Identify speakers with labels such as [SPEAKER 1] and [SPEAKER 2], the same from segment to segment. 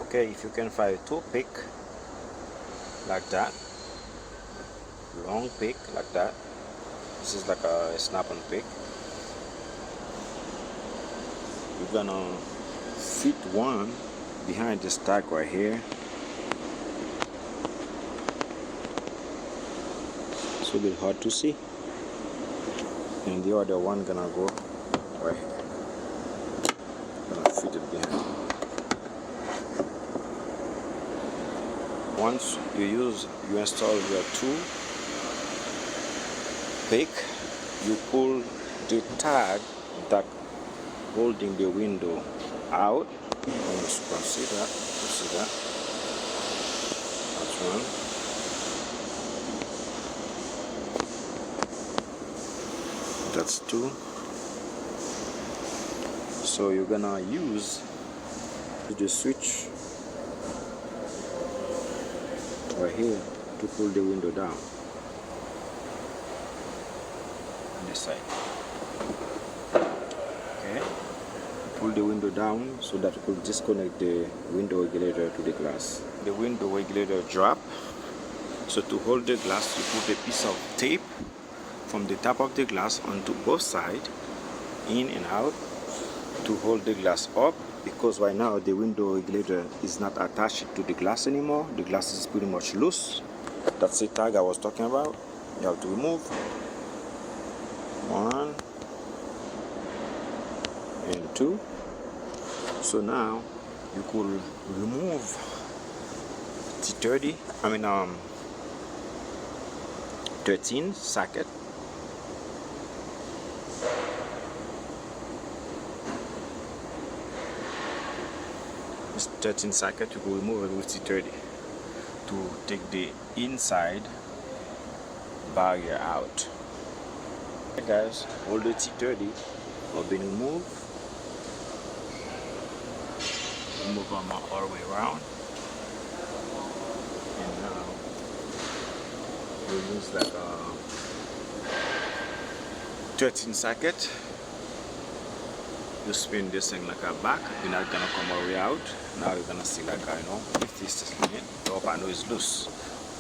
[SPEAKER 1] Okay, if you can find a toothpick like that, long pick like that, this is like a snap-on pick. You're gonna fit one behind this tag right here. It's a bit hard to see. And the other one gonna go right here. Gonna fit it behind. Once you install your tool pick, you pull the tag that holding the window out. You can see that. You see that? That's one. That's two. So you're gonna use the switch right here to pull the window down on this side. Okay, pull the window down so that you could disconnect the window regulator to the glass. The window regulator drop, so to hold the glass you put a piece of tape from the top of the glass onto both sides, in and out, to hold the glass up, because right now the window regulator is not attached to the glass anymore. The glass is pretty much loose. That's the tag I was talking about. You have to remove one and two. So now you could remove the 13 socket. This 13 socket, you will remove it with T30 to take the inside barrier out. Okay guys, all the T30 have been removed. Move them all the way around, and now we'll use like a 13 socket. You spin this thing like a back, you're not gonna come all the way out. Now you're gonna see like if this is the upper nose is loose.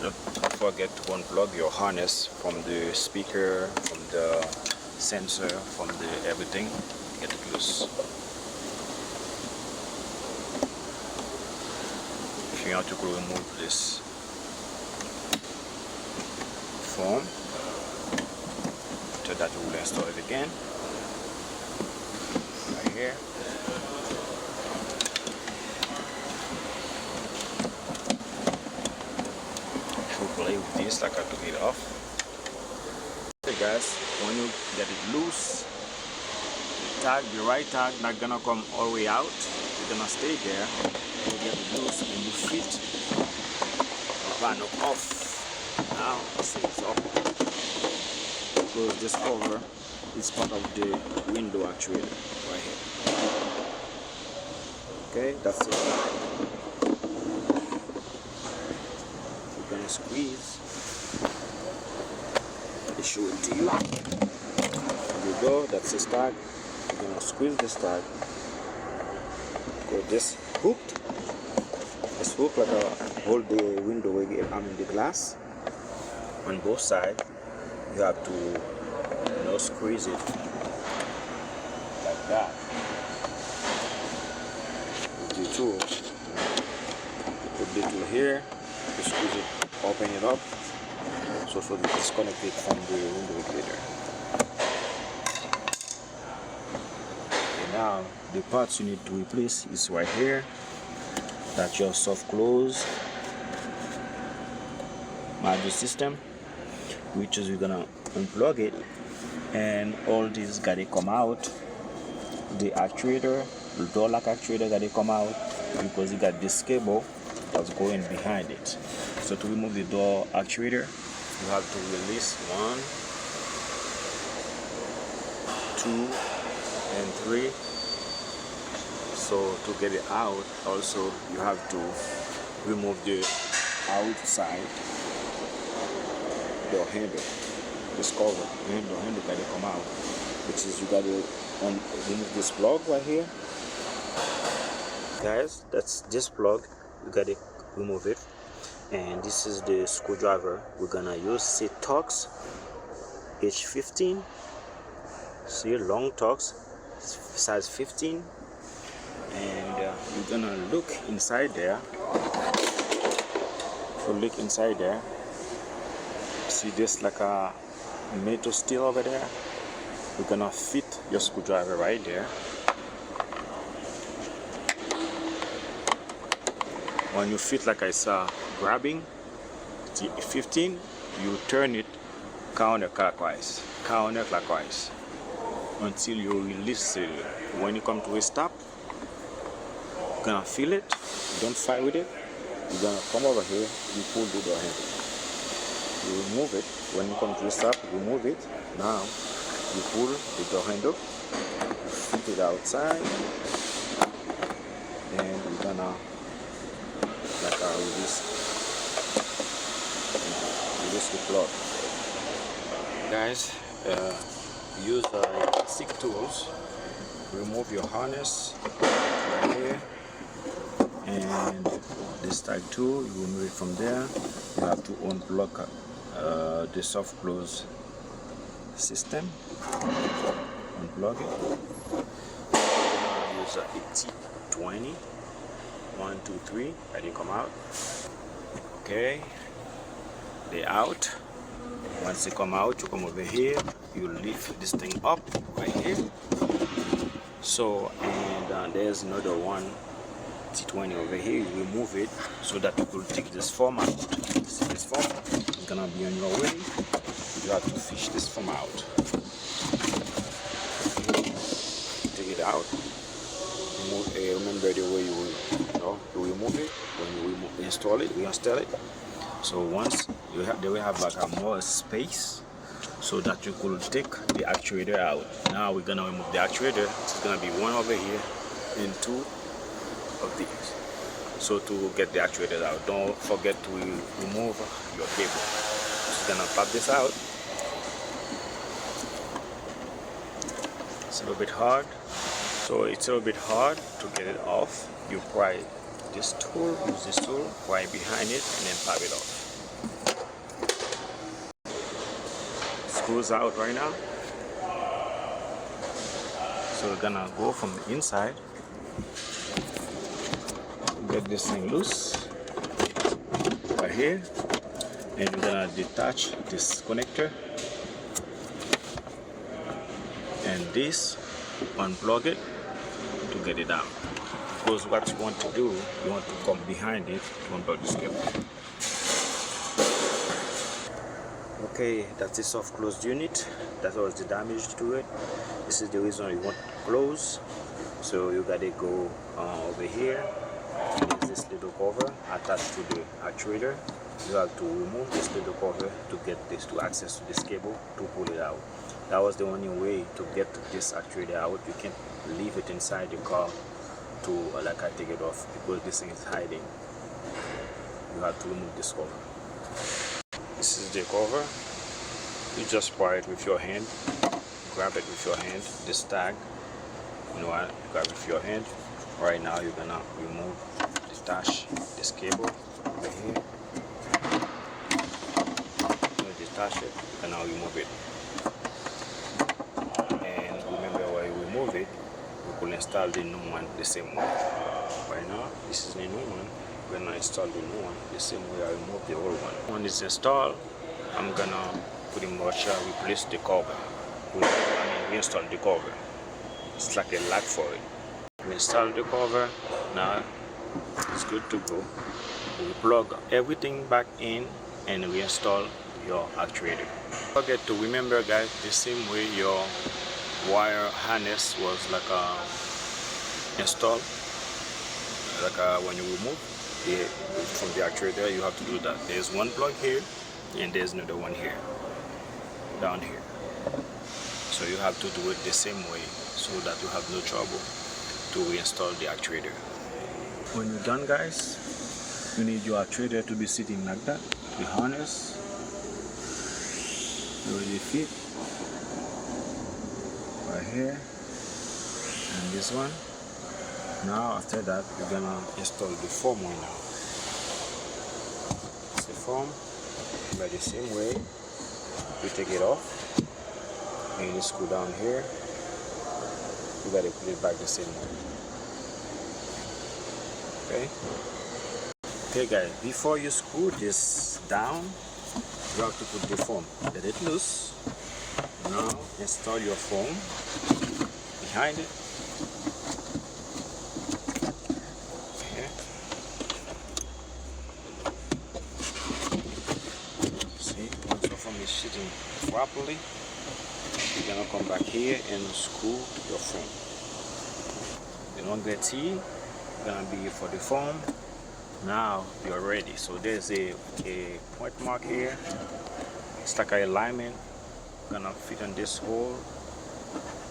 [SPEAKER 1] Don't forget to unplug your harness from the speaker, from the sensor, from the everything. Get it loose. If you want to remove this foam, after that we will install it again. Right here. Should play with this like I took it off. Okay guys, when you get it loose, the right tag not gonna come all the way out. It's gonna stay there. You get it loose and you fit the panel off. Now it's off because this cover is part of the window actuator right here. Okay, that's it. You're gonna squeeze. Let me show it to you. There you go, that's the start. You're gonna squeeze the start. Go this hooked. This hook like a hold the window, the glass on both sides. You have to squeeze it like that with the tool. Put the tool here, you squeeze it, open it up, so to disconnect it from the window regulator. Okay, now the parts you need to replace is right here. That's your soft close module system, which is you're gonna unplug it, and all these gotta come out. The actuator, the door lock actuator gotta come out because you got this cable that's going behind it. So to remove the door actuator, you have to release 1, 2, and 3. So to get it out, also you have to remove the outside door handle. This cover, the handle gotta come out, which is you gotta remove this plug right here. Guys, that's this plug, you gotta remove it. And this is the screwdriver we're gonna use. See, Torx H15, see, long Torx, size 15. And you're gonna look inside there. If you look inside there, see this like a metal steel over there. We're gonna fit your screwdriver right there. When you fit, like I saw, grabbing the 15, you turn it counterclockwise until you release it. When you come to a stop, you're gonna feel it. Don't fight with it. You're gonna come over here. You pull the door handle. You remove it. When you come to a stop, remove it. Now you pull the door handle. Fit it outside, and you're gonna release the plug. Guys, use stick tools. Remove your harness right here, and this type tool, you remove it from there. You have to unplug the soft close system. Unplug it. Use a T20. 1, 2, 3, and you come out. Okay, they out. Once they come out, you come over here, you lift this thing up right here. So, and there's another one, T20 over here. You remove it so that you will take this foam out. See, this foam is gonna be on your way. You have to fish this foam out. Take it out. Remember the way you remove it. When you install it, we install it. So once you have, they will have like a more space so that you could take the actuator out. Now we're gonna remove the actuator. It's gonna be one over here and 2 of these. So to get the actuator out, don't forget to remove your cable. Just gonna pop this out. It's a little bit hard. So it's a little bit hard to get it off. You pry this tool, use this tool, pry behind it, and then pop it off. Screws out right now. So we're gonna go from the inside, get this thing loose right here, and we're gonna detach this connector and this, unplug it to get it out. Because what you want to do, you want to come behind it to unplug this cable. Okay, that's the soft closed unit. That was the damage to it. This is the reason you want to close. So you gotta go over here. There's this little cover attached to the actuator. You have to remove this little cover to get this, to access to this cable to pull it out. That was the only way to get this actuator out. You can't leave it inside the car to like I take it off, because this thing is hiding. You have to remove this cover. This is the cover. You just pry it with your hand, grab it with your hand. This tag, you know what? Grab it with your hand. Right now, you're gonna remove, detach this cable over here. You detach it, and now remove it. And remember, when you remove it, you could install the new one the same way. Right now, this is the new one. When I install the new one, the same way I remove the old one. When it's installed, I'm gonna pretty much replace the cover. Reinstall the cover. It's like a lock for it. We install the cover. Now it's good to go. We plug everything back in and reinstall your actuator. Don't forget to remember, guys, the same way your wire harness was like installed, like when you remove from the actuator, you have to do that. There's one plug here and there's another one here, down here. So you have to do it the same way so that you have no trouble to reinstall the actuator. When you're done, guys, you need your actuator to be sitting like that. The harness already fit right here, and this one Now after that, we're gonna install the foam right now. It's the foam. By the same way, you take it off and you screw down here. You gotta put it back the same way. Okay. Okay, guys. Before you screw this down, you have to put the foam. Let it loose. Now install your foam behind it. Okay. See, once your foam is sitting properly, you're gonna come back here and screw your foam. The longer T gonna be for the foam. Now you're ready. So there's a point mark here. It's like an alignment. Gonna fit on this hole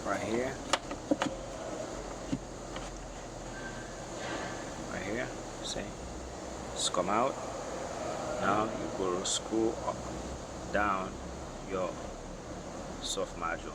[SPEAKER 1] right here. Right here. See? Just come out. Now you go screw up, down your soft module.